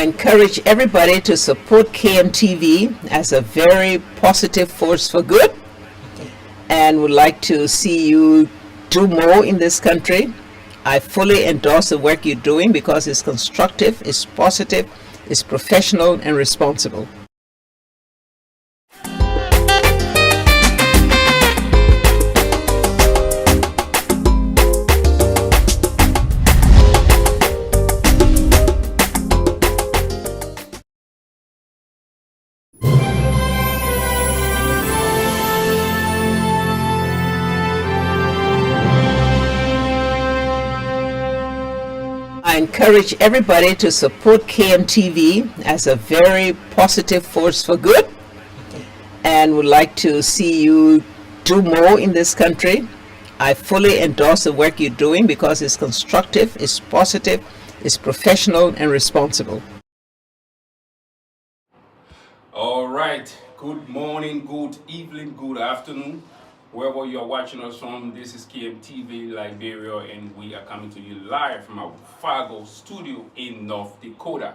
I encourage everybody to support KMTV as a very positive force for good, and would like to see you do more in this country. I fully endorse the work you're doing because it's constructive, it's positive, it's professional and responsible. I encourage everybody to support KMTV as a very positive force for good, and would like to see you do more in this country. I fully endorse the work you're doing because it's constructive, it's positive, it's professional and responsible. All right. Good morning, good evening, good afternoon. Wherever you're watching us from, this is KMTV Liberia, and we are coming to you live from our Fargo studio in North Dakota.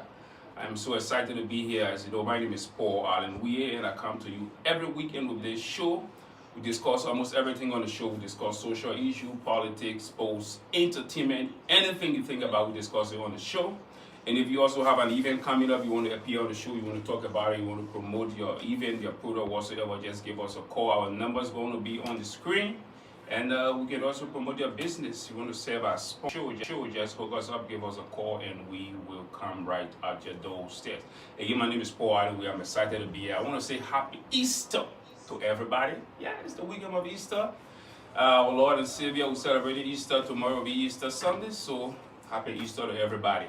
I'm so excited to be here. As you know, my name is Paul Allen Weir, and I come to you every weekend with this show. We discuss almost everything on the show. We discuss social issues, politics, sports, entertainment, anything you think about, we discuss it on the show. And if you also have an event coming up, you want to appear on the show, you want to talk about it, you want to promote your event, your product, whatsoever, just give us a call. Our number's going to be on the screen. And we can also promote your business. You want to serve our show, just hook us up, give us a call, and we will come right at your doorstep. Again, my name is Paul Allen. I'm excited to be here. I want to say Happy Easter to everybody. Yeah, it's the weekend of Easter. Our Lord and Savior, we celebrate Easter. Tomorrow will be Easter Sunday, so happy Easter to everybody.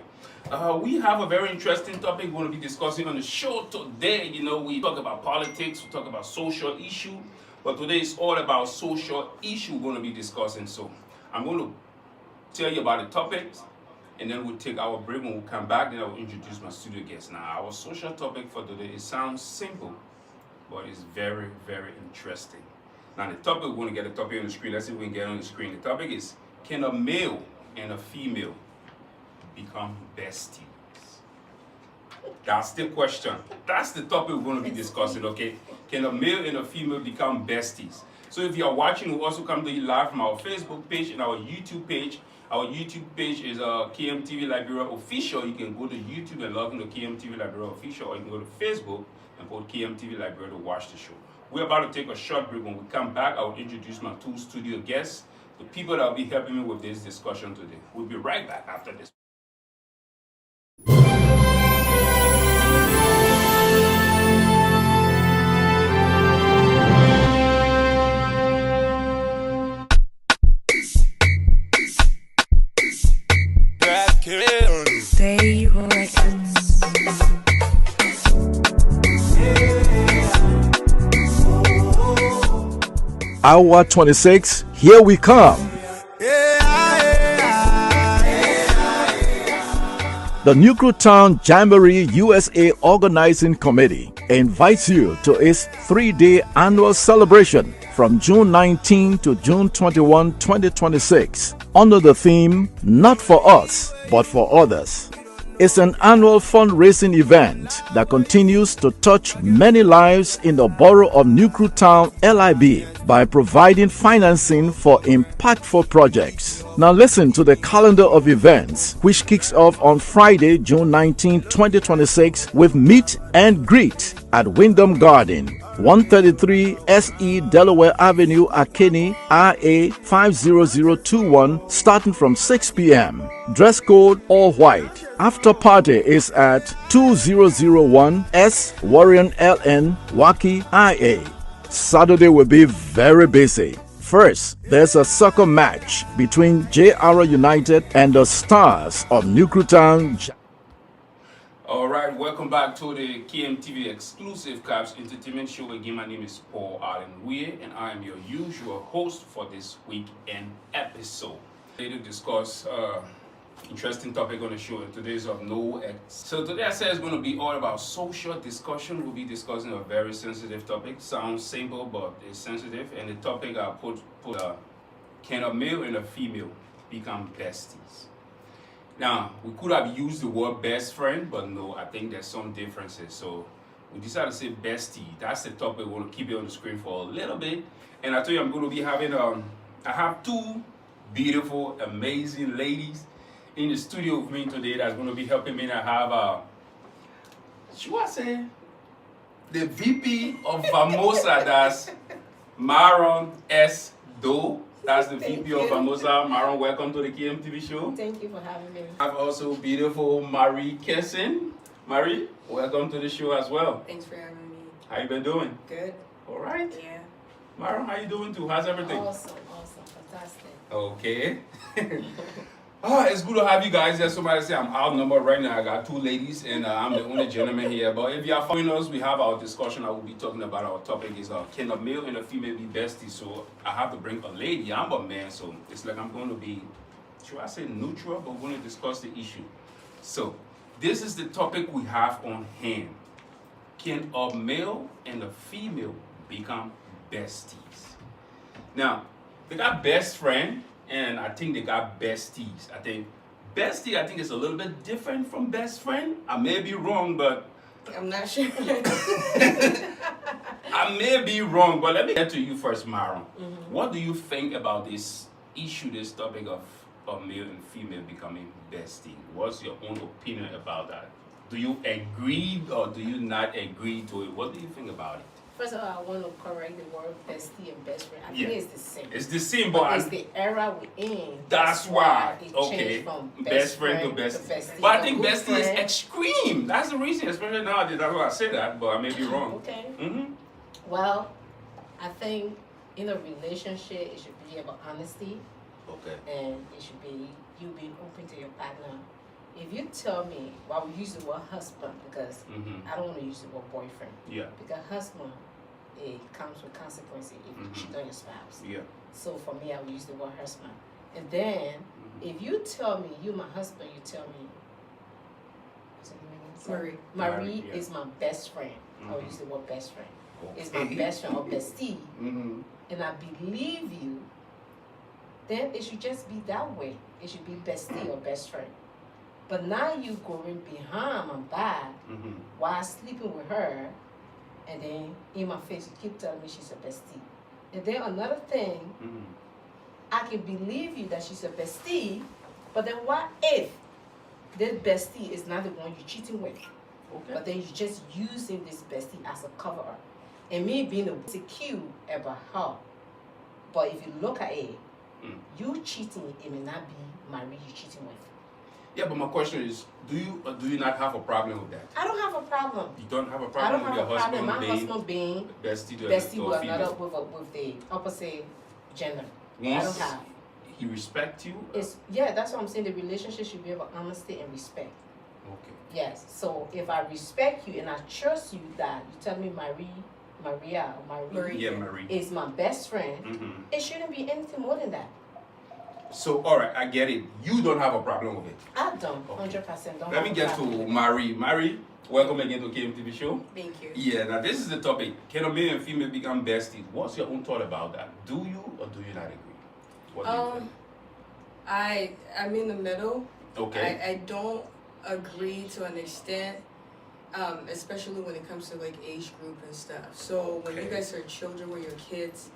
We have a very interesting topic we're going to be discussing on the show today. You know, we talk about politics, we talk about social issue, but today is all about social issue we're going to be discussing. So I'm going to tell you about the topics, and then we'll take our break. When we come back, then I will introduce my studio guests. Now, our social topic for today, it sounds simple, but it's very, very interesting. Now, the topic, we're going to get the topic on the screen. Let's see if we can get it on the screen. The topic is, can a male and a female become besties? That's the question. That's the topic we're going to be discussing, okay? Can a male and a female become besties? So if you're watching, we'll also come to you live from our Facebook page and our YouTube page. Our YouTube page is KMTV Liberia Official. You can go to YouTube and log into KMTV Liberia Official, or you can go to Facebook and put KMTV Liberia to watch the show. We're about to take a short break. When we come back, I will introduce my two studio guests, the people that will be helping me with this discussion today. We'll be right back after this. Hour 26, here we come. The Newcrewtown Jamboree USA Organizing Committee invites you to its 3-day annual celebration from June 19 to June 21, 2026, under the theme, Not for Us, but for Others. It's an annual fundraising event that continues to touch many lives in the borough of Newcrewtown, LIB, by providing financing for impactful projects. Now listen to the calendar of events, which kicks off on Friday, June 19, 2026, with Meet and Greet at Wyndham Garden, 133 SE Delaware Avenue, Akini, RA 50021, starting from 6 p.m. Dress code all white. After party is at 2001 S Warren LN Waki IA. Saturday will be very busy. First, there's a soccer match between JR United and the Stars of Newcrewtown. All right, welcome back to the KMTV exclusive Kapz Entertainment Show. Again, my name is Paul Allen Weir, and I am your usual host for this weekend episode. Today to discuss interesting topic on the show. Today is of no X. So today I said it's going to be all about social discussion. We'll be discussing a very sensitive topic. Sounds simple, but it's sensitive. And the topic I put can a male and a female become besties? Now, we could have used the word best friend, but no, I think there's some differences. So we decided to say bestie. That's the topic. We're going to keep it on the screen for a little bit. And I told you I'm going to be having, I have two beautiful, amazing ladies in the studio with me today that's going to be helping me. I have, should I say, the VP of Famosa, that's Maron S. Doe. That's the VP of Famosa. Maron, welcome to the KMTV show. Thank you for having me. I have also beautiful Marie Kessin. Marie, welcome to the show as well. Thanks for having me. How you been doing? Good. All right. Yeah. Maron, how you doing too? How's everything? Awesome, fantastic. Okay. Oh, it's good to have you guys there. Somebody say I'm outnumbered right now. I got two ladies and I'm the only gentleman here. But if you are following us, we have our discussion. I will be talking about our topic is can a male and a female be besties? So I have to bring a lady. I'm a man, so it's like I'm going to be, should I say neutral? But we're going to discuss the issue. So this is the topic we have on hand. Can a male and a female become besties? Now, they got best friend. And I think they got besties. I think bestie, is a little bit different from best friend. I may be wrong, but I'm not sure. I may be wrong, but let me get to you first, Maron. What do you think about this issue, this topic of male and female becoming bestie? What's your own opinion about that? Do you agree or do you not agree to it? What do you think about it? First of all, I want to correct the word bestie and best friend. I think it's the same. It's the same, but it's the era we're in. That's why. It Okay. changed from Best friend to bestie. But I think bestie is extreme. That's the reason, especially nowadays. That's why I say that, but I may be wrong. Okay. Mm-hmm. Well, I think in a relationship, it should be about honesty. Okay. And it should be you being open to your partner. If you tell me, well, we use the word husband because I don't want to use the word boyfriend. Yeah. Because husband, it comes with consequences if you cheat on your spouse. Yeah. So for me, I will use the word husband. And then, if you tell me, you my husband, you tell me, Marie yeah. is my best friend. I will use the word best friend. Okay. Is my best friend or bestie. And I believe you, then it should just be that way. It should be bestie or best friend. But now you going behind my back while sleeping with her, and then in my face you keep telling me she's a bestie. And then another thing, I can believe you that she's a bestie, but then what if this bestie is not the one you're cheating with? Okay. But then you're just using this bestie as a cover. And me being insecure about her. But if you look at it, you cheating, it may not be Marie you're cheating with. Yeah, but my question is, do you or do you not have a problem with that? I don't have a problem. You don't have a I problem don't with have your a problem. My husband husband being bestie to bestie a with female? another with the opposite gender. I Once don't have. he respect you? Yeah, that's what I'm saying. The relationship should be about honesty and respect. Okay. Yes. So if I respect you and I trust you that you tell me Maria Marie is my best friend, it shouldn't be anything more than that. So, all right, I get it. You don't have a problem with it. I don't, 100% don't. Let me get to Marie. Marie, welcome again to KMTV show. Thank you. Yeah, now this is the topic. Can a male and female become besties? What's your own thought about that? Do you or do you not agree? What do you think? I'm in the middle. Okay. I don't agree to an extent, especially when it comes to like age group and stuff. So when you guys are children with your kids,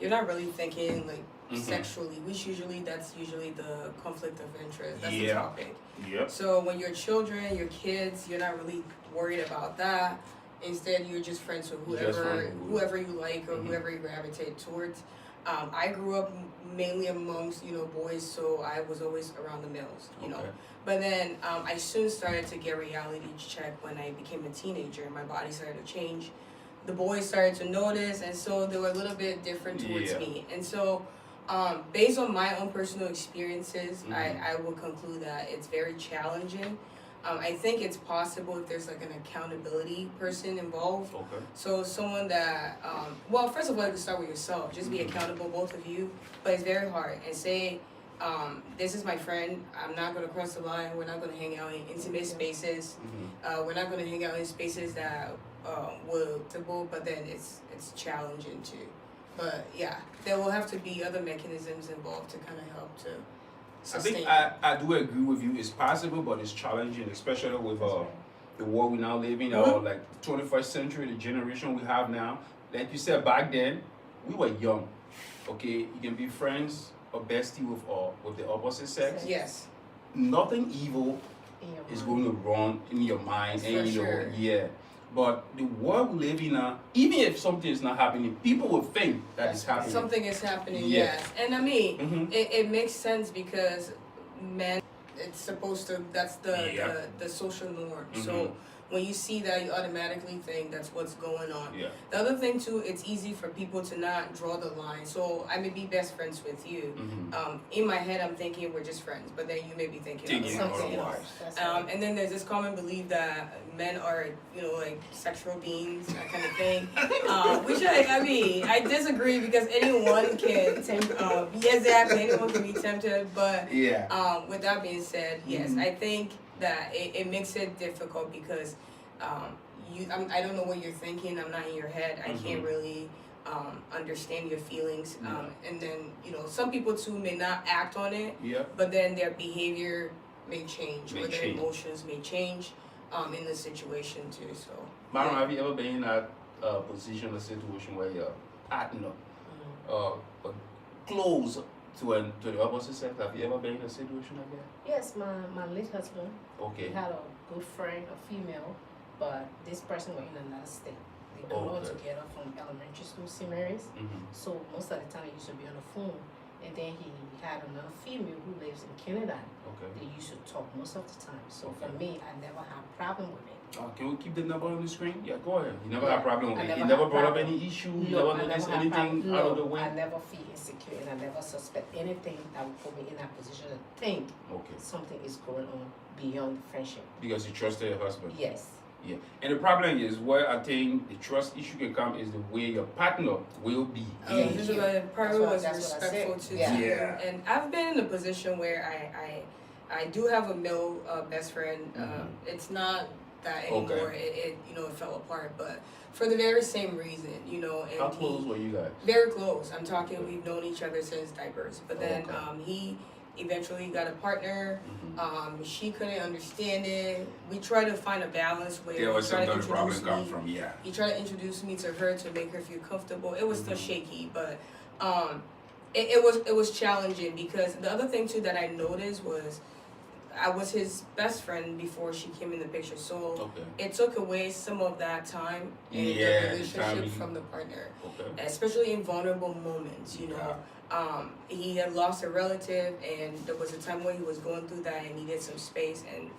you're not really thinking like sexually, which that's usually the conflict of interest. That's the topic. Yep. So when you're children, your kids, you're not really worried about that. Instead, you're just friends with whoever you like or whoever you gravitate towards. I grew up mainly amongst boys, so I was always around the males, you know. But then I soon started to get reality check when I became a teenager, and my body started to change. The boys started to notice, and so they were a little bit different towards me. And so, based on my own personal experiences, I will conclude that it's very challenging. I think it's possible if there's like an accountability person involved. Okay. So someone that, well, first of all, you can start with yourself. Just be accountable, both of you. But it's very hard. And say, this is my friend. I'm not going to cross the line. We're not going to hang out in intimate spaces. We're not going to hang out in spaces that will typical. But then it's challenging too. But yeah, there will have to be other mechanisms involved to kind of help to sustain. I do agree with you. It's possible, but it's challenging, especially with the world we now live in, or like 21st century, the generation we have now. Like you said, back then, we were young. Okay, you can be friends or bestie with the opposite sex. Yes. Nothing evil is going to run in your mind, For and sure. But the world we live in now, even if something is not happening, people will think that it's happening. Something is happening, Yeah. yes. And I mean, it makes sense because men, it's supposed to, that's the social norm. So when you see that, you automatically think that's what's going on. Yeah. The other thing too, it's easy for people to not draw the line. So I may be best friends with you. In my head, I'm thinking we're just friends, but then you may be thinking Something otherwise. else. And then there's this common belief that men are, like sexual beings, that kind of thing. Which I disagree because anyone can exactly, anyone can be tempted. But with that being said, yes, I think that it makes it difficult because I don't know what you're thinking. I'm not in your head. I can't really understand your feelings. And then some people too may not act on it. But then their behavior may change, or their emotions may change in the situation too. So, Maron, have you ever been in a position or situation where your partner close to the opposite sex? Have you ever been in a situation like that? Yes, my late husband. Okay. He had a good friend, a female, but this person was in another state. They grew up together from elementary school seminaries. So most of the time, they used to be on the phone. And then he had another female who lives in Canada. They used to talk most of the time. So for me, I never had a problem with it. Can we keep the number on the screen? Yeah, go ahead. You never had a problem with it. never You never had brought up problem. any issue? You No, never I noticed never had anything problem. out of No, the way? I never feel insecure and I never suspect anything that would put me in that position to think something is going on beyond friendship. Because you trusted your husband? Yes. Yeah. And the problem is where I think the trust issue can come is the way your partner will be. this is what probably was That's what I respectful said. to Yeah. you. And I've been in a position where I do have a male best friend. It's not that anymore. It fell apart, but for the very same reason, and How close were you guys? very close. I'm talking, we've known each other since diapers. But then he eventually got a partner. She couldn't understand it. We tried to find a balance where There was he tried some to problem introduce come me. from, He tried to introduce me to her to make her feel comfortable. It was still shaky, but it was challenging because the other thing too that I noticed was I was his best friend before she came in the picture, so it took away some of that time in the relationship from the partner, especially in vulnerable moments. He had lost a relative, and there was a time when he was going through that and needed some space, and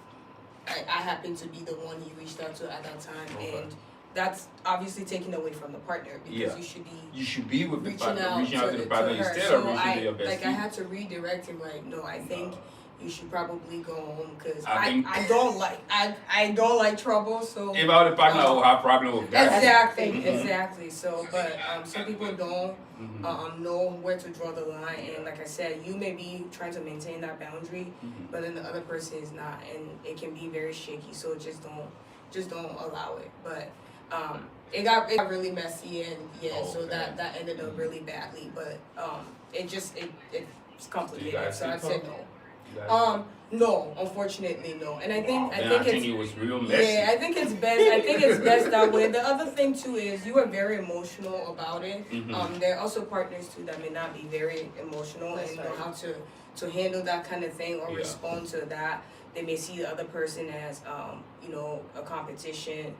I happened to be the one he reached out to at that time, and that's obviously taken away from the partner because you should be with the reaching partner, out reaching out to the partner her. instead So of reaching to your bestie. I had to redirect him. Like, no, I think you should probably go home because I I don't like trouble. So if I were the partner, I would have problem with that. Exactly. So, but some people don't know where to draw the line, and like I said, you may be trying to maintain that boundary, but then the other person is not, and it can be very shaky. So just don't allow it. But it got really messy, and so that ended up really badly. But it's complicated. So I'd say no. No, unfortunately, no. And I think it was real messy. Yeah, I think it's best that way. The other thing too is you are very emotional about it. There are also partners too that may not be very emotional and know how to handle that kind of thing or respond to that. They may see the other person as a competition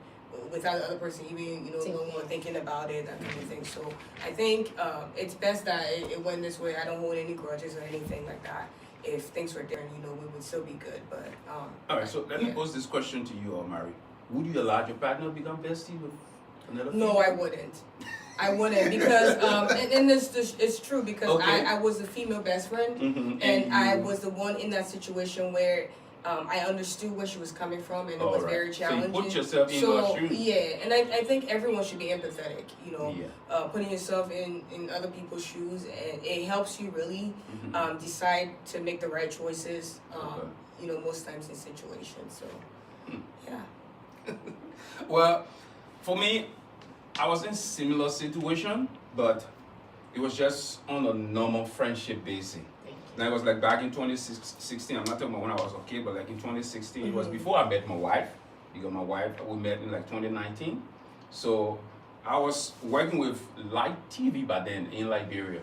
without the other person even no more thinking about it, that kind of thing. So I think it's best that it went this way. I don't hold any grudges or anything like that. If things were different, we would still be good. But all right, so let me pose this question to you, Mary. Would you allow your partner to become bestie with another female? No, I wouldn't. I wouldn't because and it's true because I was the female best friend and I was the one in that situation where I understood where she was coming from and it was very challenging. So you put yourself in her shoes. Yeah, and I think everyone should be empathetic, putting yourself in other people's shoes, and it helps you really decide to make the right choices, most times in situations. So, yeah. Well, for me, I was in a similar situation, but it was just on a normal friendship basis. That was like back in 2016. I'm not talking about when I was a kid, but like in 2016. It was before I met my wife. Because my wife, we met in like 2019. So I was working with Light TV by then in Liberia.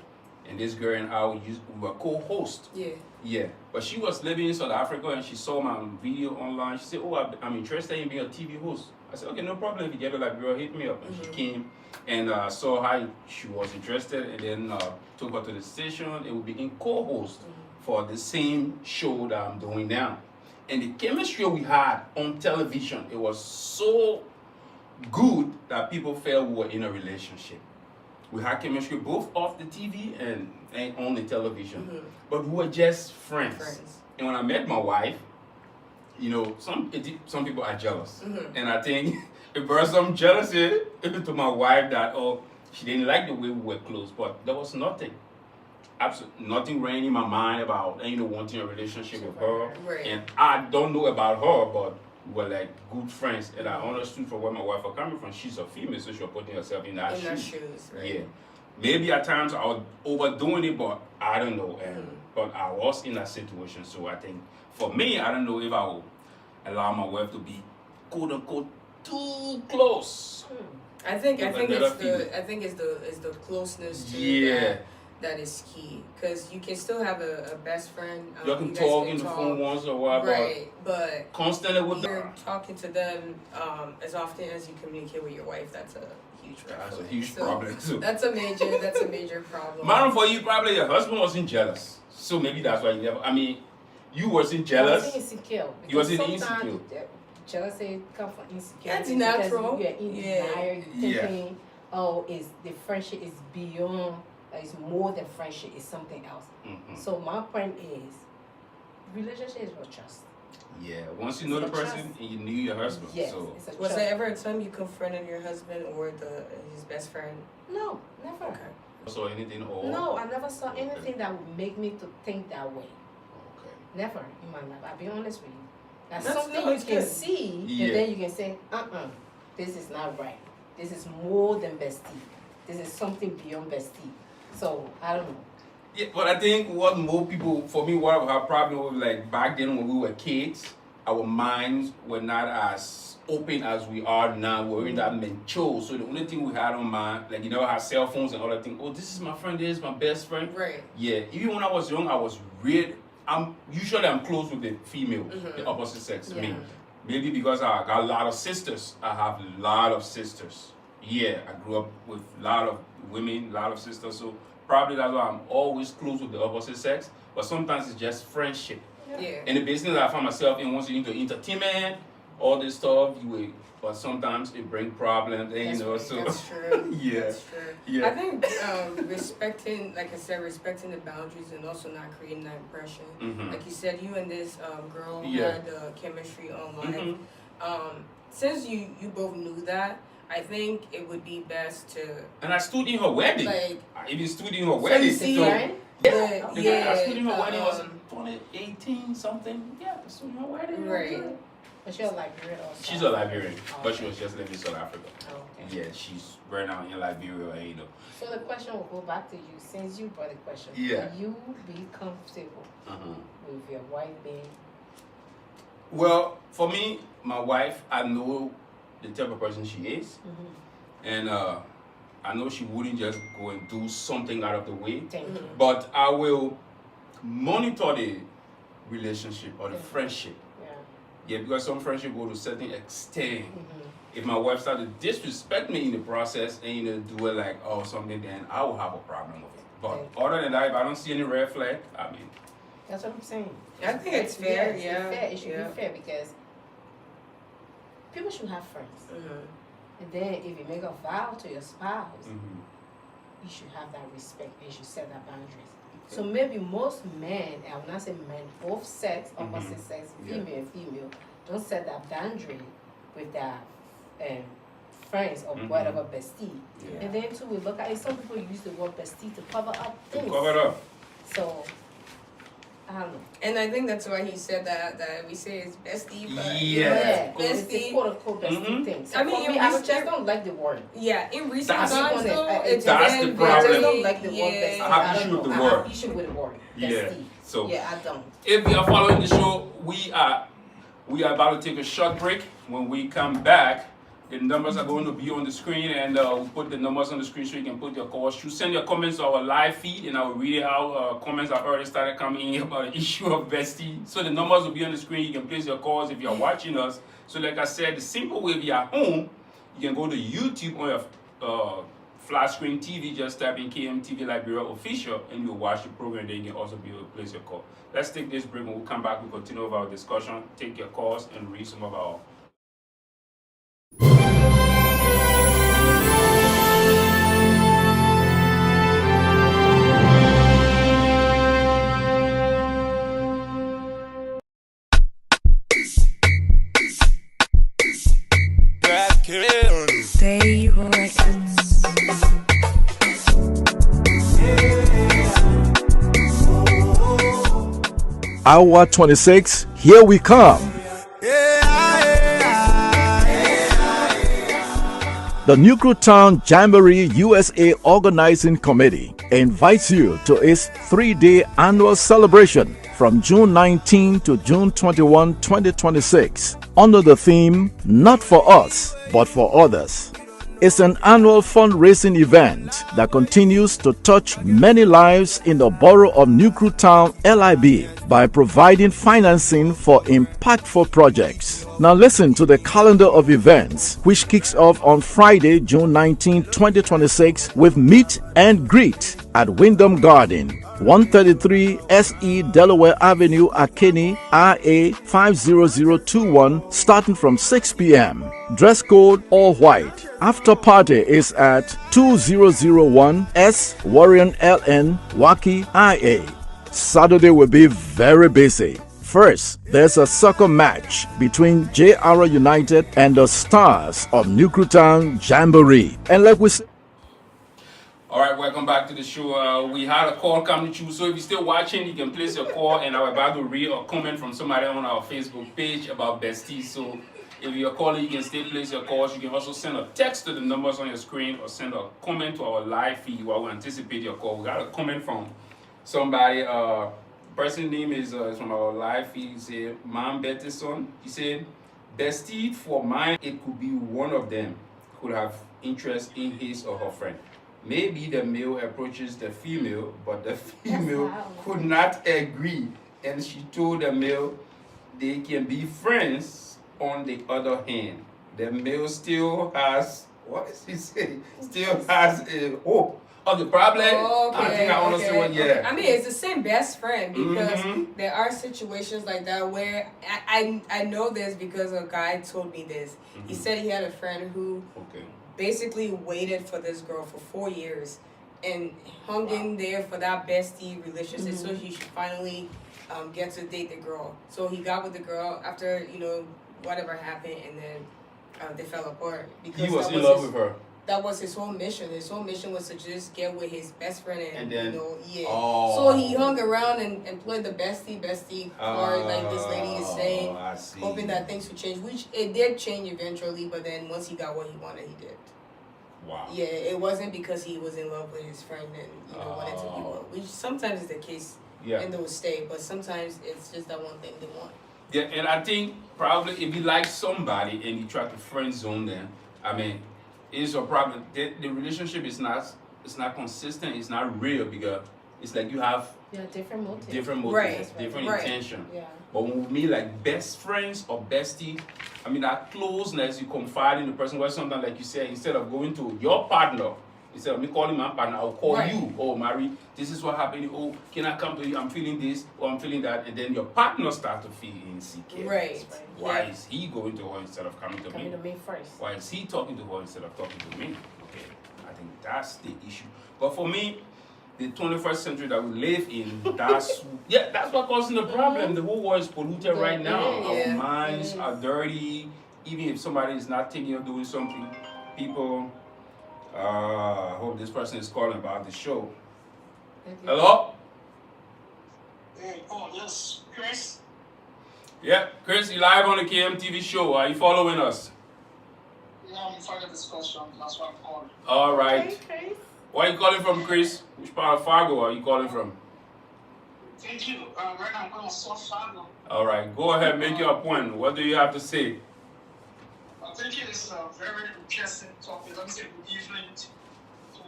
And this girl and I we were co-hosts. Yeah. Yeah. But she was living in South Africa and she saw my video online. She said, oh, I'm interested in being a TV host. I said, okay, no problem. If you get to Liberia, hit me up. And she came and saw how she was interested and then took her to the station and we became co-hosts for the same show that I'm doing now. And the chemistry we had on television, it was so good that people felt we were in a relationship. We had chemistry both off the TV and on the television. But we were just friends. And when I met my wife, you know, some people are jealous. And I think it brought some jealousy to my wife that, oh, she didn't like the way we were close. But there was nothing. Absolutely nothing ran in my mind about, you know, wanting a relationship with her. Right. And I don't know about her, but we were like good friends. And I understood from where my wife was coming from. She's a female, so she was putting herself in our shoes. Right. Yeah. Maybe at times I was overdoing it, but I don't know. And but I was in that situation. So I think for me, I don't know if I will allow my wife to be quote unquote too close. I think it's the closeness to that is key, because you can still have a best friend. You can talk in the phone once in a while, right? But constantly with you're talking to them as often as you communicate with your wife. That's a huge problem. That's a huge problem too. That's a major problem. Madam, for you, probably your husband wasn't jealous, so maybe that's why you never. I mean, you wasn't jealous. I wasn't insecure. You wasn't insecure. Jealousy comes from insecurity. That's natural. You're in desire. You're thinking, oh, is the friendship is beyond. It's more than friendship. It's something else. So my point is, relationship is about trust. Yeah, once you know the person and you knew your husband. Yes. So. Was there ever a time you confronted your husband or his best friend? No, never. Okay. Saw anything or? No, I never saw anything that would make me to think that way. Okay. Never in my life. I'll be honest with you. That's That's something good. you can see, and then you can say, this is not right. This is more than bestie. This is something beyond bestie. So I don't know. Yeah, but I think what more people, for me, what our problem was like back then when we were kids, our minds were not as open as we are now. We're in that mature. So the only thing we had on mind, like you never had cell phones and other things. Oh, this is my friend. This is my best friend. Right. Yeah. Even when I was young, I was weird. I'm close with the female, the opposite sex. Yeah. Me. Maybe because I got a lot of sisters. I have a lot of sisters. Yeah, I grew up with a lot of women, a lot of sisters. So probably that's why I'm always close with the opposite sex. But sometimes it's just friendship. Yeah. In the business I find myself in, once you're into entertainment, all this stuff, but sometimes it brings problems, and you know, right. so That's true. yeah. That's true. Yeah. I think respecting, like I said, respecting the boundaries and also not creating that impression. Like you said, you and this girl had chemistry online. Since you both knew that, I think it would be best to. And I stood in her wedding. Like, I even stood in her wedding. see, right? Yeah, I stood in her wedding. Was in 2018 something. Yeah, I stood in her wedding. Right. But she's a Liberian also. She's a Liberian, but she was just living in South Africa. Oh, okay. Yeah, she's right now in Liberia, and you know. So the question will go back to you. Since you brought the question, Yeah. will you be comfortable with your wife being? Well, for me, my wife, I know the type of person she is, and I know she wouldn't just go and do something out of the way. But I will monitor the relationship or the friendship. Yeah, because some friendship go to a certain extent. If my wife started to disrespect me in the process and, you know, do it like, oh, something, then I will have a problem with it. But other than that, if I don't see any red flag, I mean. That's what I'm saying. I think it's fair, It's fair. It should be fair because people should have friends. And then if you make a vow to your spouse, you should have that respect and you should set that boundaries. So maybe most men, I will not say men, both sex, opposite sex, female, don't set that boundary with their friends or whatever bestie. And then too, we look at it, some people use the word bestie to cover up things. To cover it up. So I don't know. And I think that's why he said that we say it's bestie, but Yeah. It's the bestie. quote unquote bestie thing. So I mean, for me, in I recent- just don't like the word. Yeah, in recent That's- times though, it's that's been the problem. I just don't very- like the word bestie. I have I issue don't with the know. I word. have issue with the word. Yeah. Bestie. So Yeah, I don't. if you are following the show, we are about to take a short break. When we come back, the numbers are going to be on the screen, and we'll put the numbers on the screen so you can put your calls through. Send your comments to our live feed, and I will read out comments have already started coming in about the issue of bestie. So the numbers will be on the screen. You can place your calls if you're watching us. So like I said, the simple way, if you're at home, you can go to YouTube on your flat screen TV, just type in KMTV Liberia Official, and you'll watch the program. Then you can also be able to place your call. Let's take this break. When we come back, we'll continue with our discussion, take your calls, and read some of our Stay Records. Hour 26, here we come. The Town Jamboree USA Organizing Committee invites you to its 3-day annual celebration from June 19 to June 21, 2026, under the theme, Not for Us, but for Others. It's an annual fundraising event that continues to touch many lives in the borough of Town, LIB, by providing financing for impactful projects. Now listen to the calendar of events, which kicks off on Friday, June 19, 2026, with Meet and Greet at Wyndham Garden, 133 SE Delaware Avenue, Akini, RA 50021, starting from 6 p.m. Dress code all white. After party is at 2001 S Warren LN Waki IA. Saturday will be very busy. First, there's a soccer match between JR United and the Stars of Town Jamboree. And like we said, All right, welcome back to the show. We had a call coming through, so if you're still watching, you can place your call, and I'm about to read a comment from somebody on our Facebook page about Besties. So if you're calling, you can still place your calls. You can also send a text to the numbers on your screen or send a comment to our live feed while we anticipate your call. We got a comment from somebody. Person name is from our live feed. He said, Mom Bettison. He said, Bestie for mine, it could be one of them could have interest in his or her friend. Maybe the male approaches the female, but the female could not agree, and she told the male they can be friends. On the other hand, the male still has, what does he say? Still has a hope of the problem. I think I understand what, yeah. I mean, it's the same best friend, because there are situations like that where I know this because a guy told me this. He said he had a friend who basically waited for this girl for 4 years and hung in there for that bestie relationship so he should finally get to date the girl. So he got with the girl after, whatever happened, and then they fell apart. Because he was in love with her. That was his whole mission. His whole mission was to just get with his best friend and then, So he hung around and played the bestie card, like this lady is saying, hoping that things would change, which it did change eventually, but then once he got what he wanted, he did. Wow. Yeah, it wasn't because he was in love with his friend and wanted to be one, which sometimes is the case in those states, but sometimes it's just that one thing they want. Yeah, and I think probably if you like somebody and you try to friend zone them, I mean, it's a problem. The relationship is not consistent. It's not real, because it's like you have different motives, different intention. Yeah. But with me, like best friends or bestie, I mean that closeness, you confide in the person. Where sometimes, like you said, instead of going to your partner, instead of me calling my partner, I'll call you. Oh, Mary, this is what happened. Oh, can I come to you? I'm feeling this or I'm feeling that, and then your partner starts to feel insecure. Right. Why is he going to her instead of coming to me? Coming to me first. Why is he talking to her instead of talking to me? Okay, I think that's the issue. But for me, the 21st century that we live in, that's what causing the problem. The whole world is polluted right now. Our minds are dirty. Even if somebody is not thinking of doing something, people. I hope this person is calling about the show. Hello? Hey, oh, yeah. Chris. Yeah, Chris, you live on the KMTV show. Are you following us? Yeah, I'm following this question. That's why I'm calling. All right. Okay, Chris. Where are you calling from, Chris? Which part of Fargo are you calling from? Thank you. Right now I'm going to South Fargo. All right, go ahead, make your point. What do you have to say? Thank you. This is a very interesting topic. Let me say good evening to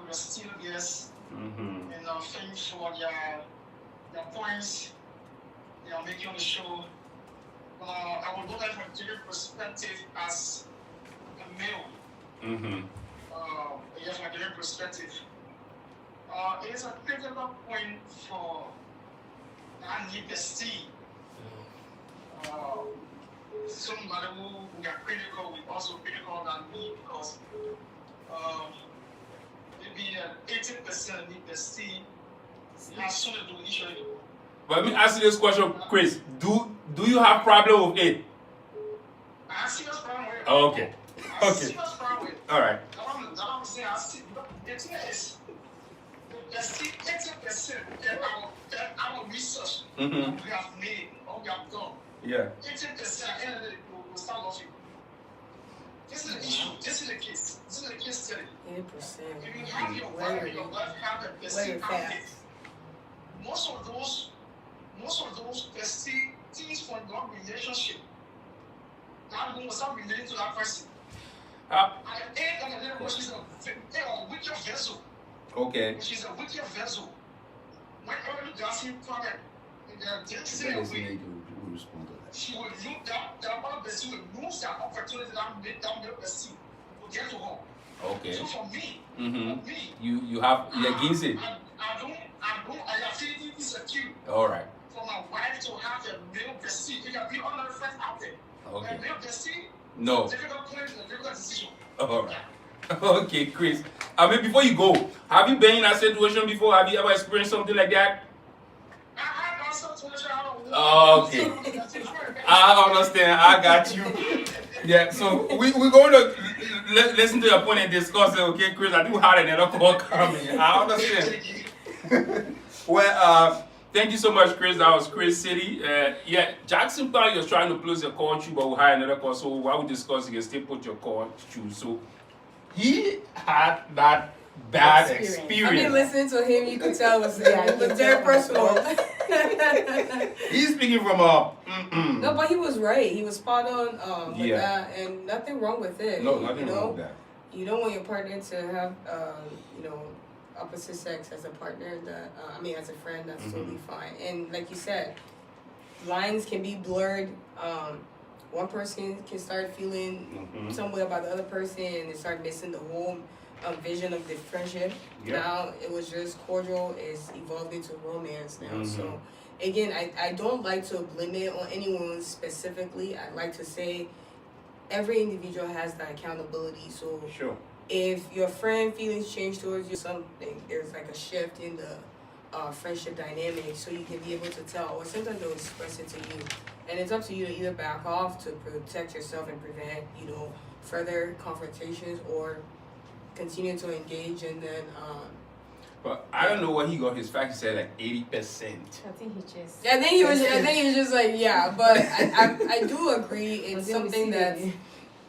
your still guests. Mm-hmm. And thanks for your points they are making on the show. I would look at it from a different perspective as a male. Mm-hmm. Yes, from a different perspective. It is a critical point for that bestie. Somebody who got critical, we also critical than me because maybe 80% need bestie. We have something to do with each other. But let me ask you this question, Chris. Do you have problem with it? I have serious problem with it. Oh, okay. I have Okay. serious problem with it. All right. That I'm saying, I see. The thing is, the 80% that our research Mm-hmm. that we have made or we have done, Yeah. 80% at the end of the day will start laughing. This is the issue. This is the case. This is the case study. 8%. If you have your wife have a bestie out there, most of those besties from long relationship, that woman will start relating to that person. At the end of the day, she's a wicked vessel. Okay. She's a wicked vessel. When every dancing product, they're stay away. She will look that one bestie will lose that opportunity that male bestie to get to her. Okay. So for me, Mm-hmm. for me, You're against it. I feel insecure All right. for my wife to have a male bestie. There can be other friends out there. Okay. A male bestie, No. difficult point, a difficult decision. All right. Okay, Chris. I mean, before you go, have you been in that situation before? Have you ever experienced something like that? I had that situation. Okay. I understand. I got you. Yeah, so we're going to listen to your point and discuss it, okay, Chris? I do have another call coming. I understand. Well, thank you so much, Chris. That was Chris City. Yeah, Jackson probably was trying to close your call through, but we had another call. So while we discuss, you can still put your call through. So he had that bad experience. I mean, listening to him, you could tell it was very personal. He's speaking from a. No, but he was right. He was spot on with that, and nothing wrong with it. No, nothing wrong with that. You don't want your partner to have, opposite sex as a partner. As a friend, that's totally fine. And like you said, lines can be blurred. One person can start feeling some way about the other person, and they start missing the whole vision of the friendship. Yeah. Now it was just cordial. It's evolved into romance now. So again, I don't like to blame it on anyone specifically. I like to say every individual has that accountability. So Sure. if your friend feelings change towards you, something there's like a shift in the friendship dynamic, so you can be able to tell, or sometimes they'll express it to you, and it's up to you to either back off to protect yourself and prevent further confrontations, or continue to engage. And then But I don't know what he got his fact. He said like 80%. I think he just. I think he was just like, yeah, but I do agree. It's something that's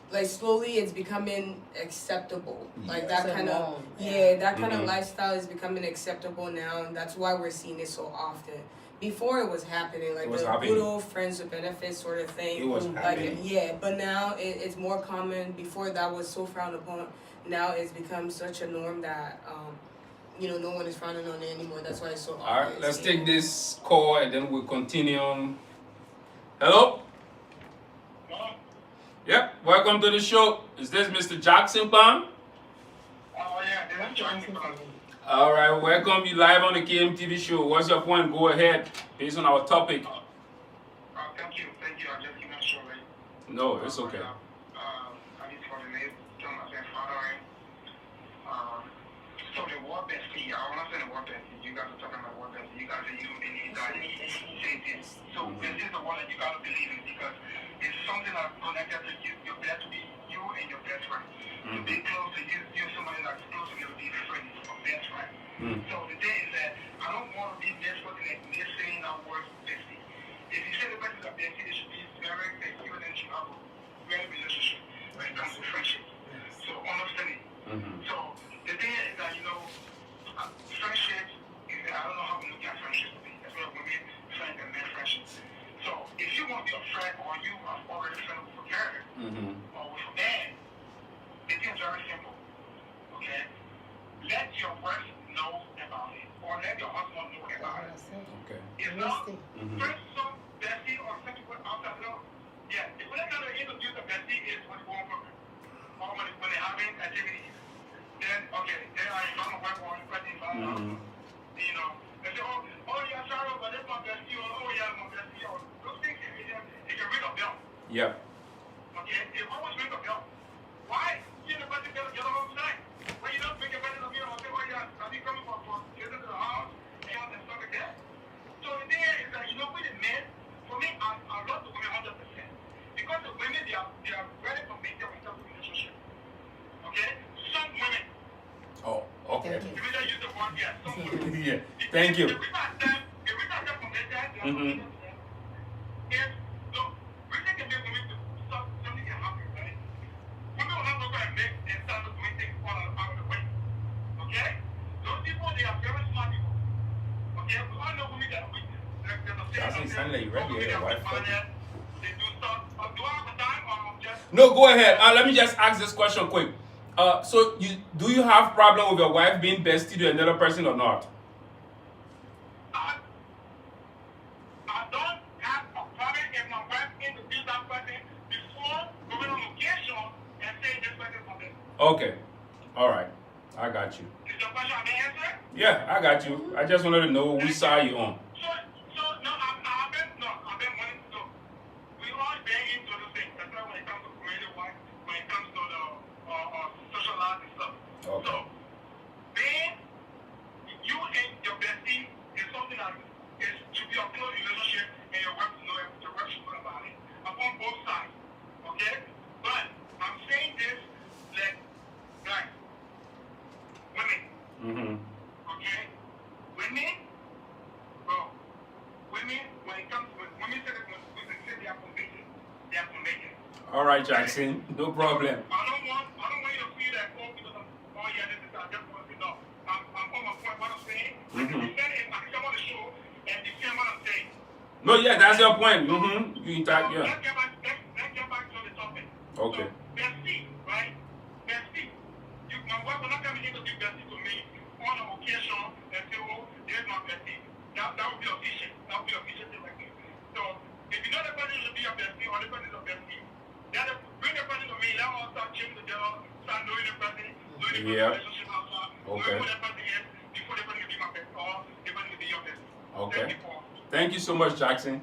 like slowly it's becoming acceptable. Like that kind of that kind of lifestyle is becoming acceptable now, and that's why we're seeing it so often. Before it was happening, like good old friends with benefits sort of thing. It was happening. But now it's more common. Before that was so frowned upon. Now it's become such a norm that no one is frowning on it anymore. That's why it's so obvious. All right, let's take this call and then we'll continue on. Hello? Yep, welcome to the show. Is this Mr. Jackson Pan? Oh, yeah, they're joining me. All right, welcome you live on the KMTV show. What's your point? Go ahead, based on our topic. Thank you. I just came out shortly. No, it's okay. I need to coordinate, tell myself following. So the war bestie, I want to say the war bestie. You guys are talking about war bestie. You guys are believe that say this. So this is the one that you got to believe in, because it's something that's connected to you. You're there to be you and your best friend. To be close to you, you're somebody that's close to your best friend or best friend. So the thing is that I don't want to be desperate and they're saying that word bestie. connection. So if you want to be a friend or you are already a friend with a girl or with a man, the things are very simple. Okay? Let your wife know about it, or let your husband know about it. Okay. If not, first some bestie or some people outside know. Yeah, the only time they introduce a bestie is when you go on program. Or when they're having activities. Then, okay, then I found a wife or a person, you know, they say, oh yeah, sorry, but that's my bestie, or oh yeah, my bestie, or those things, it can ring a bell. Yeah. Okay, it always ring a bell. Why? You know, but the whole time. When you don't think about it, you know, say, oh yeah, I'll be coming for visit to the house, and stuff like that. So the thing is that, you know, with the men, for me, I love the women 100%. Because the women, they are very committed when it comes to relationship. Okay? Some women. Oh, okay. If we just use the word, yeah, some women. Yeah. Thank you. If we not committed, they are committed. If, look, really can make women to stop, something can happen, right? Women will not go and make and start doing things all out of the way. Okay? Those people, they are very smart people. Okay? We all know women that are weak. That's insanely right here, your wife. They do stuff. Do I have a time or just... No, go ahead. Let me just ask this question quick. So do you have problem with your wife being bestie to another person or not? I don't have a problem if my wife introduces that person before going on occasion and saying this person for them. Okay. All right. I got you. Is your question an answer? Yeah, I got you. I just wanted to know which side you on. I've been wanting to. We all been into the thing. That's why when it comes to creative work, when it comes to the social life and stuff. Okay. So, being you and your bestie is something that is to be a close relationship and your wife to know about it. Upon both sides. Okay? But I'm saying this like guys, women. Okay? Women, bro. Women, when it comes to women say that when say they are convicted, they are convicted. All right, Jackson. No problem. I don't want you to feel that because oh yeah, this is I just want to know. I'm on my point what I'm saying. I can defend it, I can come on the show and defend what I'm saying. No, yeah, that's your point. You talk, yeah. Let's get back to the topic. Okay. So, bestie, right? Bestie. My wife will not come in to do bestie to me on an occasion and say, oh, there's my bestie. That would be official. That would be official thing like this. So, if you know the person should be your bestie or the person is a bestie, then bring the person to me, let us start chilling together, start knowing the person, knowing the relationship outside, knowing who the person is before the person can be my bestie or the person can be your bestie. Okay. Thank you so much, Jackson.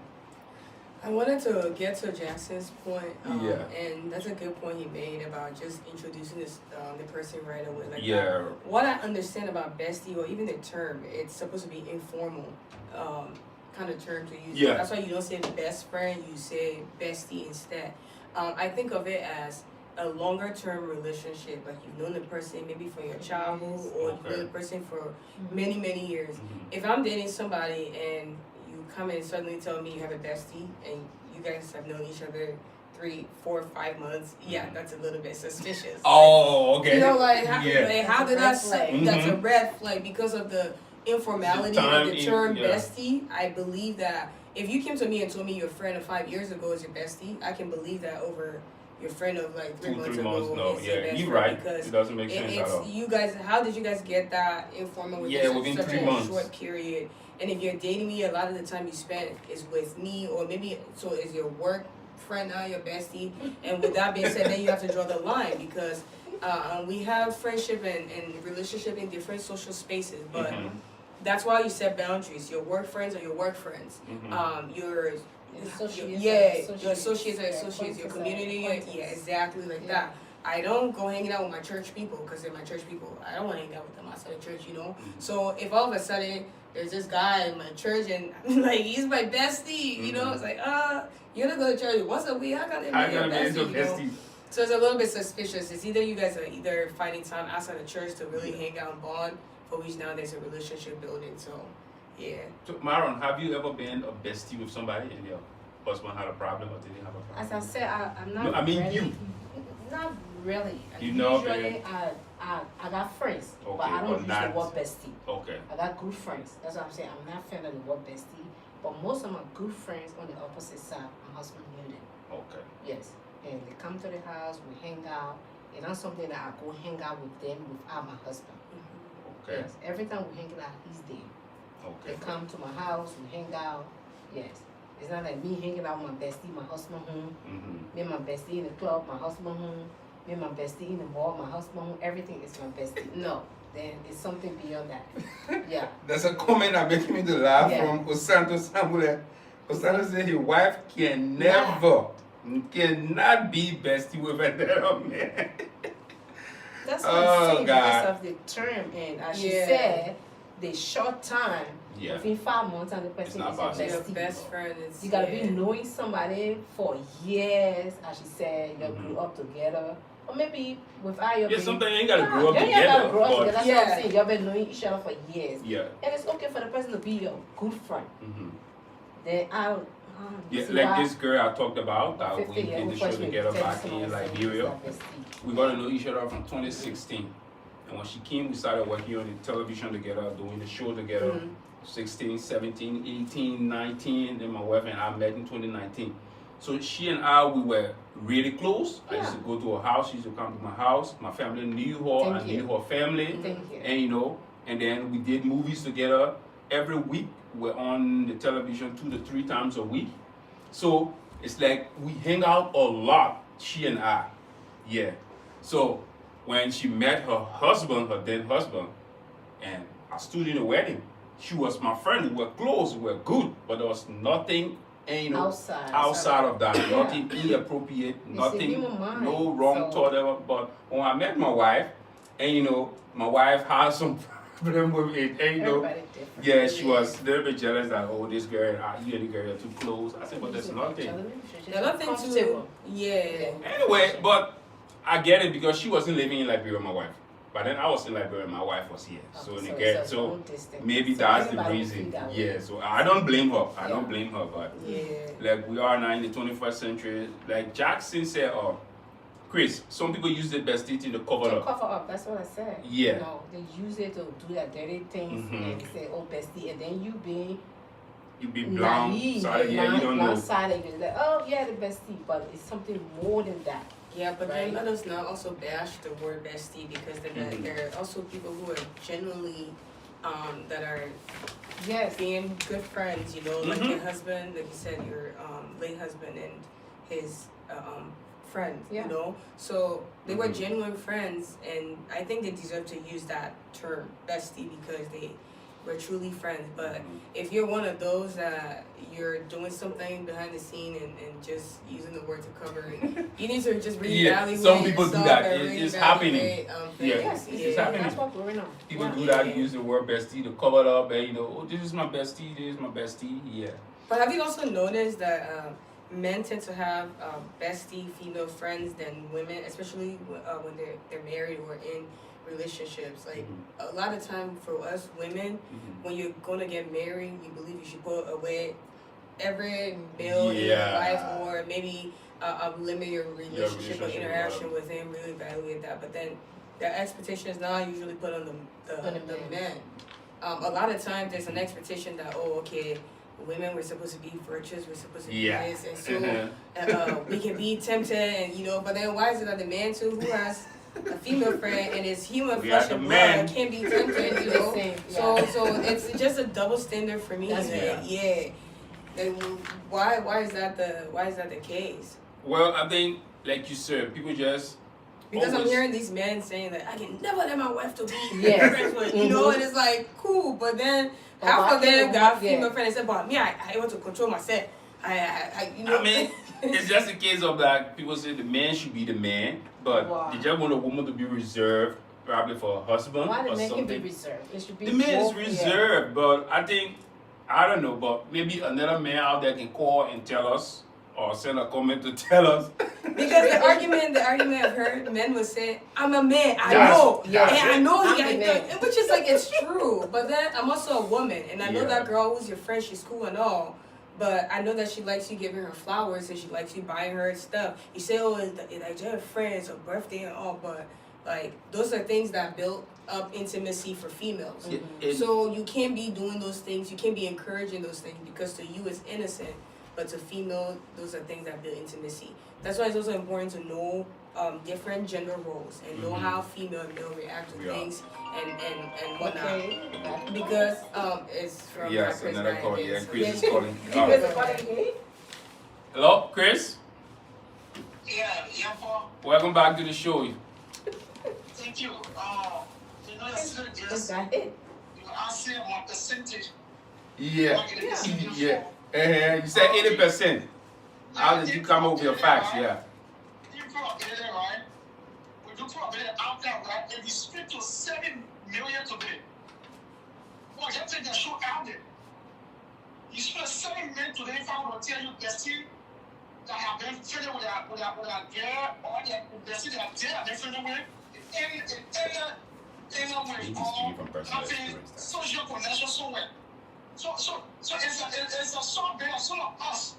I wanted to get to Jackson's point, Yeah. and that's a good point he made about just introducing the person right away. Like Yeah. what I understand about bestie, or even the term, it's supposed to be informal kind of term to use. Yeah. That's why you don't say best friend, you say bestie instead. I think of it as a longer term relationship, like you've known the person maybe from your childhood, or you've known the person for many, many years. If I'm dating somebody and you come and suddenly tell me you have a bestie and you guys have known each other 3, 4, 5 months, yeah, that's a little bit suspicious. Oh, okay. You know, like how did I red say flag. that's a red flag because of the informality of the term yeah. bestie. I believe that if you came to me and told me your friend of 5 years ago is your bestie, I can believe that over your friend of like 3 months ago. No, is your yeah, best you're friend right. because It doesn't make sense at all. you guys. How did you guys get that informal within within such 3 a months. short period? And if you're dating me, a lot of the time you spend is with me, or maybe so is your work friend now your bestie. And with that being said, then you have to draw the line because we have friendship and relationship in different social spaces, but that's why you set boundaries. Your work friends are your work friends. Your associates are associates. Your community, exactly like that. I don't go hanging out with my church people because they're my church people. I don't want to hang out with them outside of church, you know. So if all of a sudden there's this guy in my church and like he's my bestie, you know, it's like you're not going to church once a week. I gotta be your bestie, you know? So it's a little bit suspicious. It's either you guys are either finding time outside of church to really hang out and bond, for which now there's a relationship building. So yeah. So Maron, have you ever been a bestie with somebody and your husband had a problem or didn't have a problem? As I said, I'm not. No, I mean really, you. Not really. You know, Usually, I got friends, but Okay, I don't but use not- the word bestie. Okay. I got good friends. That's what I'm saying. I'm not a fan of the word bestie, but most of my good friends on the opposite side, my husband knew them. Okay. Yes, and they come to the house, we hang out. It's not something that I go hang out with them without my husband. Okay. Yes, every time we hang out, he's there. Okay. They come to my house, we hang out. Yes, it's not like me hanging out with my bestie, my husband home. Mm-hmm. Me and my bestie in the club, my husband home. Me and my bestie in the mall, my husband home. Everything is my bestie. No, then it's something beyond that. Yeah. There's a comment that making me to laugh Yeah. from Osanto Samuel. Osanto said his wife cannot be bestie with another man. That's what Oh, I'm saying God. because of the term, and as she Yeah. said, the short time, Yeah. within 5 months, and the person not is your possible. Your bestie. best friend is. You gotta be knowing somebody for years, as she said, you Mhm. grew up together. Or maybe without your Yeah, sometimes you ain't gotta grow up you ain't together. gotta grow up but- together. That's what I'm Yeah. saying. You've been knowing each other for years. Yeah. And it's okay for the person to be your good friend. Mm-hmm. Then Yeah, see like why this girl I talked about that we 50 year did old the show person together tell back someone in saying Liberia. he's our bestie. We got to know each other from 2016. And when she came, we started working on the television together, doing the show together. Mhm. 16, 17, 18, 19. Then my wife and I met in 2019. So she and I, we were really close. I used to go to her house. She used to come to my house. My family knew her. Thank I you. knew her family. Thank you. And and then we did movies together every week. We're on the television 2 to 3 times a week. So it's like we hang out a lot, she and I. Yeah. So when she met her husband, her then husband, and I stood in the wedding, she was my friend. We were close, we were good, but there was nothing, outside of that, Yeah. nothing inappropriate, It's a nothing, human mind, no wrong so- thought ever. But when I met my wife, and my wife had some problem with it, and Everybody different. yeah, she was a little bit jealous that, oh, this girl, you and the girl are too close. I said, but there's nothing. The other thing too. Comfortable. Yeah. Anyway, but I get it because she wasn't living in Liberia with my wife. But then I was in Liberia and my wife was here. So, so maybe that's the reason. Yeah, so I don't blame her. I don't blame her, but Yeah. like we are now in the 21st century. Like Jackson said, Chris, some people use the bestie to cover To up. cover up, that's what I said. Yeah. They use it to do their dirty things Mhm. and they say, oh, bestie, and then you being You be blind, naive, sorry, yeah, you don't know. blindsided, you're like, oh, yeah, the bestie, but it's something more than that. Yeah, but then Right. let us not also bash the word bestie because there are also people who are genuinely that are Yes. being good friends, like Mhm. your husband, like you said, your late husband and his friend, Yeah. So they were Mhm. genuine friends, and I think they deserve to use that term bestie because they were truly friends. But if you're one of those that you're doing something behind the scene and just using the word to cover it, you need to just reevaluate. some people do yourself that. and It's happening. reevaluate, Yeah. Yes, It's happening. that's what going on. People Yeah. do that, use the word bestie to cover it up, and oh, this is my bestie, this is my bestie. Yeah. But have you also noticed that men tend to have bestie female friends than women, especially when they're married or in relationships? Like a lot of time for us women, when you're gonna get married, you believe you should put away every male in your Yeah. life, or maybe limit your relationship or relationship, interaction with him. Really evaluate that, but then the expectation is not usually put on the men. A lot of times there's an expectation that women were supposed to be virtuous, we're supposed to be this, and so we can be tempted, and but then why is it that the man too, who has a female friend and is human We flesh are the and men. blood, can be tempted, Do the same, So yeah. it's just a double standard for me. That's Yeah. And why is that the case? Well, I think, like you said, people just Because I'm always- hearing these men saying that I can never let my wife to be Yes. friends with, Mhm. and it's like cool, but then But half why of them can't got we- female friends and said, but me, I want to control myself. I I mean, it's just a case of like people say the man should be the man, but Wow. they just want a woman to be reserved, probably for her husband Why the or man can be something. reserved? It should be The man is both, yeah. reserved, but I think I don't know, but maybe another man out there can call and tell us or send a comment to tell us. Because the argument I've heard, men will say, I'm a man, I That's- know, that's and I it. know I'm he a man. which is like, it's true, but then I'm also a woman, and I know Yeah. that girl who's your friend, she's cool and all, but I know that she likes you giving her flowers, and she likes you buying her stuff. You say, oh, it's like your friends, her birthday and all, but Like, those are things that build up intimacy for females. So you can't be doing those things, you can't be encouraging those things, because to you it's innocent, but to female, those are things that build intimacy. That's why it's also important to know different gender roles and know how female and male react to things and whatnot. Okay. Because it's from Yes, Chris another call. Diamond, Yeah, so- Chris is calling. Chris is calling again? Hello, Chris. Yeah, Paul. Welcome back to the show. Thank you. You know, yesterday, Just just got hit. you asked me my percentage. Yeah. Like, it is in your Yeah. phone. You said 80%. How did you come up with your facts? Yeah. You probability, right? We do probability out there, right? And we speak to 7 million today. Well, you take the show out there. You spend 7 million today if I will tell you bestie that have been finished with a girl or the bestie that have been finished with in a way He's or speaking from personal having experience. social connection somewhere. So it's a sort of us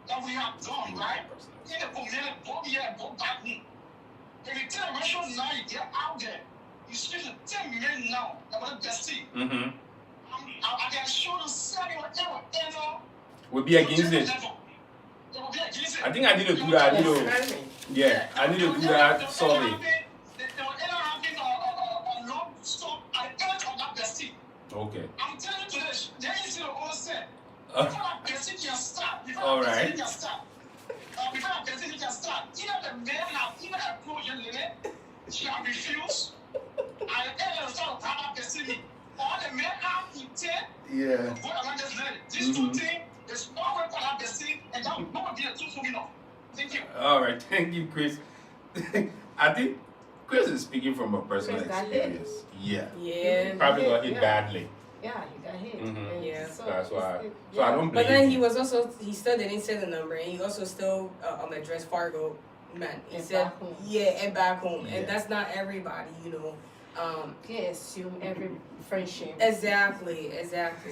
that we have done, right? In the community, both here and both back home. If you tell a ratio now, you get out there, you speak to 10 million now, that was a bestie. I can show you 7 or 8 or 8 We'll be against it. I think I need to do that. Yeah, I need to do that survey. They were either having a long stop at the edge of that bestie. Okay. I'm telling you today, they ain't seen the whole set. Before that bestie can start, All right. before that bestie can start, either the man have either approached young lady, she have refused, and the start to have that bestie, or the man have intent Yeah. to go around this lady. These two things, there's no way for that bestie, and that would be a two for me now. Thank you. All right. Thank you, Chris. I think Chris is speaking from a personal Chris got hit. experience. Yeah. Yeah. Probably got hit Yeah. badly. Yeah, he got hit. Mhm. And Yeah. so That's why. it's- So I don't blame But then he you. was also, he still didn't say the number, and he also still addressed Fargo, man. He And said, back home. yeah, and back home. Yeah. And that's not everybody, you know. Can't assume every friendship. Exactly.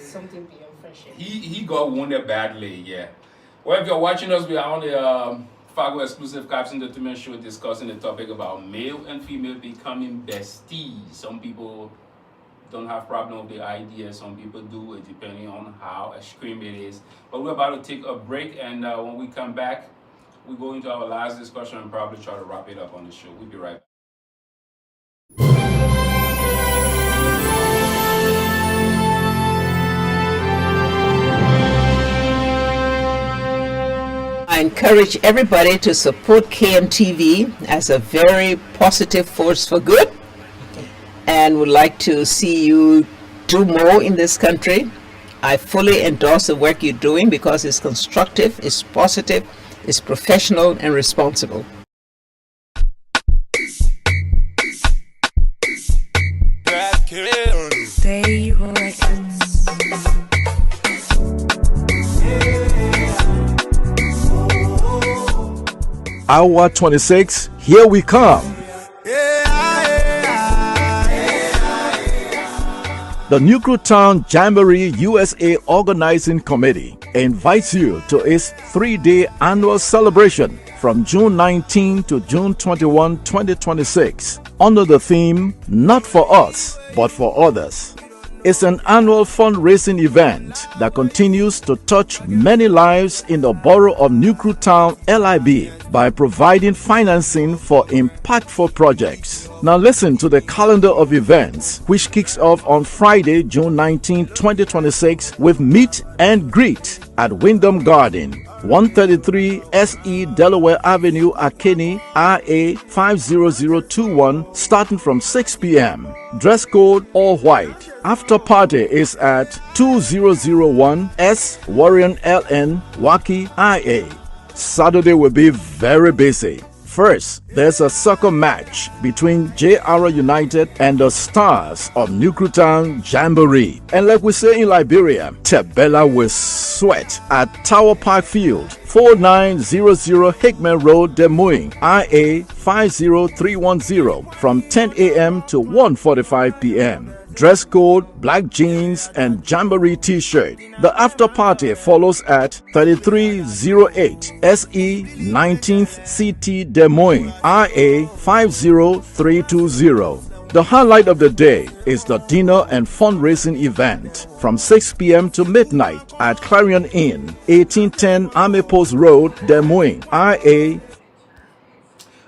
Something beyond friendship. He got wounded badly. Yeah. Well, if you're watching us, we are on the Fargo exclusive Kapz Entertainment show discussing the topic about male and female becoming besties. Some people don't have problem with the idea. Some people do, it depending on how extreme it is. But we're about to take a break, and when we come back, we go into our last discussion and probably try to wrap it up on the show. We'll be right back. I encourage everybody to support KMTV as a very positive force for good, and would like to see you do more in this country. I fully endorse the work you're doing because it's constructive, it's positive, it's professional and responsible. Day Records. Hour 26, here we come. The Nuclear Jamboree USA Organizing Committee invites you to its 3-day annual celebration from June 19 to June 21, 2026, under the theme, Not for Us, but for Others. It's an annual fundraising event that continues to touch many lives in the borough of Nuclear Town, LIB, by providing financing for impactful projects. Now listen to the calendar of events, which kicks off on Friday, June 19, 2026, with Meet and Greet at Wyndham Garden, 133 SE Delaware Avenue, Akeni, RA 50021, starting from 6 p.m. Dress code all white. After party is at 2001 S Warren LN Waki IA. Saturday will be very busy. First, there's a soccer match between JR United and the Stars of Nuclear Jamboree. And like we say in Liberia, Tebella will sweat at Tower Park Field, 4900 Hickman Road, Des Moines, IA 50310, from 10 a.m. to 1:45 p.m. Dress code, black jeans, and jamboree t-shirt. The after party follows at 3308 SE 19th CT Des Moines, RA 50320. The highlight of the day is the dinner and fundraising event from 6 p.m. to midnight at Clarion Inn, 1810 Army Post Road, Des Moines, RA.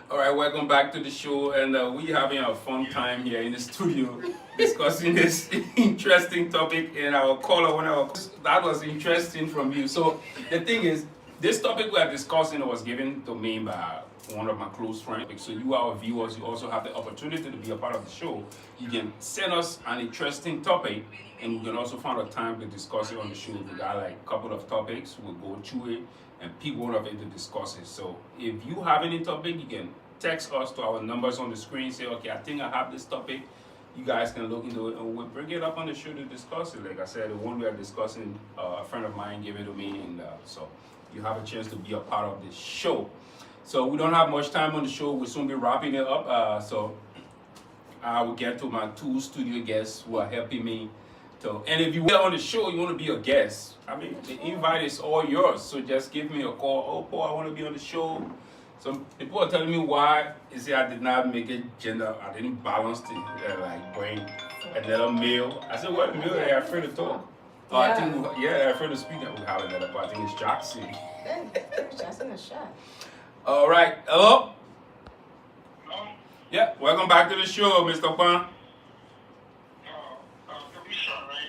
All right, welcome back to the show, and we're having a fun time here in the studio discussing this interesting topic. And our caller, that was interesting from you. So the thing is, this topic we are discussing was given to me by one of my close friends. So you, our viewers, you also have the opportunity to be a part of the show. You can send us an interesting topic, and we can also find a time to discuss it on the show. We got like a couple of topics, we'll go through it and pick one of it to discuss it. So if you have any topic, you can text us to our numbers on the screen. Say, okay, I think I have this topic. You guys can look into it, and we'll bring it up on the show to discuss it. Like I said, the one we are discussing, a friend of mine gave it to me, and so you have a chance to be a part of this show. So we don't have much time on the show. We'll soon be wrapping it up. So I will get to my two studio guests who are helping me. And if you are on the show, you want to be a guest, I mean, the invite is all yours. So just give me a call. Oh, Paul, I want to be on the show. Some people are telling me why. You see, I did not make it gender. I didn't balance it, like bring another male. I said, what male? They're afraid to talk. Oh, I think, they're afraid to speak. That we have another part. I think it's Jackson. Jackson a shot. All right. Hello? Yeah, welcome back to the show, Mr. Pan.